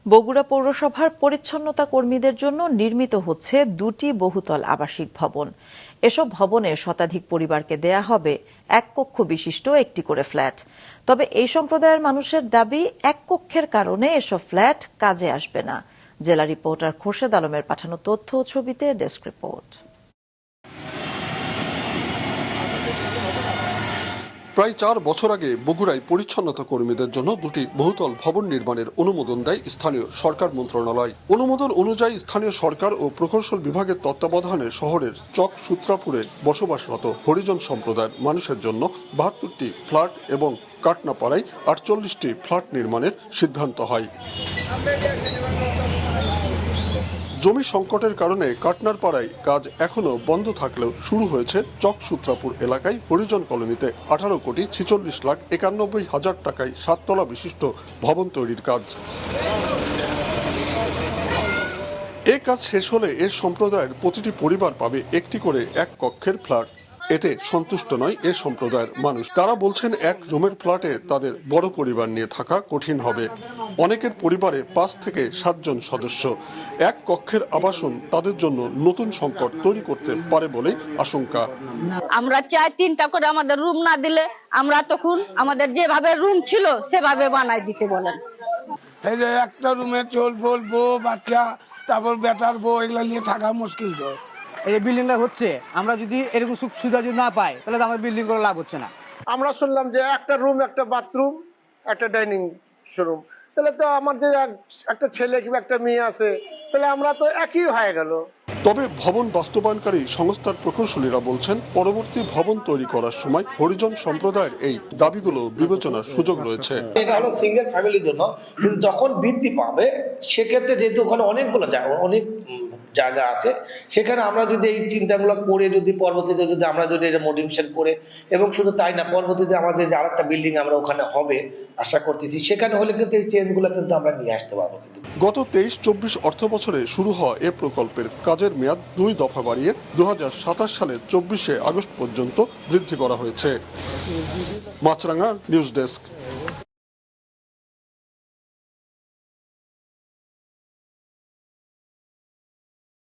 বগুড়া পৌরসভার পরিচ্ছন্নতা কর্মীদের জন্য নির্মিত হচ্ছে দুটি বহুতল আবাসিক ভবন। এসব ভবনে শতাধিক পরিবারকে দেয়া হবে এক কক্ষ বিশিষ্ট একটি করে ফ্ল্যাট। তবে এই সম্প্রদায়ের মানুষের দাবি, এক কক্ষের কারণে এসব ফ্ল্যাট কাজে আসবে না। জেলা রিপোর্টার খোরশেদ আলমের পাঠানো তথ্য ও ছবিতে ডেস্ক রিপোর্ট। প্রায় 4 বছর আগে বগুড়ায় পরিচ্ছন্নতা কর্মীদের জন্য দুটি বহুতল ভবন নির্মাণের অনুমোদন দেয় স্থানীয় সরকার মন্ত্রণালয়। অনুমোদন অনুযায়ী স্থানীয় সরকার ও প্রকৌশল বিভাগের তত্ত্বাবধানে শহরের চক সূত্রাপুরে বসবাসরত হরিজন সম্প্রদায়ের মানুষের জন্য 72টি ফ্ল্যাট এবং কাটনাপাড়ায় 48টি ফ্ল্যাট নির্মাণের সিদ্ধান্ত হয়। জমি সংকটের কারণে কাটনার পাড়ায় কাজ এখনো বন্ধ থাকলেও শুরু হয়েছে চক সূত্রাপুর এলাকায় হরিজন কলোনিতে 18,46,91,000 টাকায় 7 তলা বিশিষ্ট ভবন তৈরির কাজ। এই কাজ শেষ হলে এ সম্প্রদায়ের প্রতিটি পরিবার পাবে একটি করে এক কক্ষের ফ্ল্যাট। এতে সন্তুষ্ট নয় এ সম্প্রদায়ের মানুষ। তারা বলছেন, এক রুমের ফ্ল্যাটে তাদের বড় পরিবার নিয়ে থাকা কঠিন হবে। অনেকের পরিবারে 5 থেকে 7 জন সদস্য। এক কক্ষের আবাসন তাদের জন্য নতুন সংকট তৈরি করতে পারে বলে আশঙ্কা। আমরা চাই 3টা করে আমাদের রুম না দিলে আমরা তখন আমাদের যেভাবে রুম ছিল সেভাবে বানাই দিতে বলেন। এই যে একটা রুমে চোল বউ বাচ্চা, তারপর বেটার বউ, এগুলা নিয়ে থাকা মুশকিল। তো এই যে বিল্ডিংটা হচ্ছে, আমরা যদি এরকম সুখ সুবিধা যদি না পাই তাহলে তো আমাদের বিল্ডিং করে লাভ হচ্ছে না। আমরা শুনলাম যে একটা রুম, একটা বাথরুম, একটা ডাইনিং রুম, তাহলে তো আমার যে একটা ছেলে কিংবা একটা মেয়ে আছে, তাহলে আমরা তো একই হয়ে গেল। তবে ভবন বাস্তবায়নকারী সংস্থার প্রকৌশলীরা বলছেন, পরবর্তী ভবন তৈরি করার সময় হরিজন সম্প্রদায়ের এই দাবিগুলো বিবেচনার সুযোগ রয়েছে। এটা হলো সিঙ্গেল ফ্যামিলির জন্য, কিন্তু যখন বৃদ্ধি পাবে সেক্ষেত্রে যেহেতু ওখানে অনেকগুলো অনেক জায়গা আছে, সেখানে আমরা যদি এই চিন্তাগুলো করে যদি পরবর্তীতে যদি আমরা যদি এটা মোটিভেশন করে, এবং শুধু তাই না, পরবর্তীতে আমাদের যে আরেকটা বিল্ডিং আমরা ওখানে হবে আশা করতেছি, সেখানে হলে কিন্তু এই চেঞ্জগুলো কিন্তু আমরা নিয়ে আসতে পারবো। গত 23-24 অর্থ বছরে শুরু হওয়া এ প্রকল্পের কাজের মেয়াদ 2 দফা বাড়িয়ে 2027 সালের 24শে আগস্ট পর্যন্ত বৃদ্ধি করা হয়েছে। মাছরাঙা নিউজ ডেস্ক।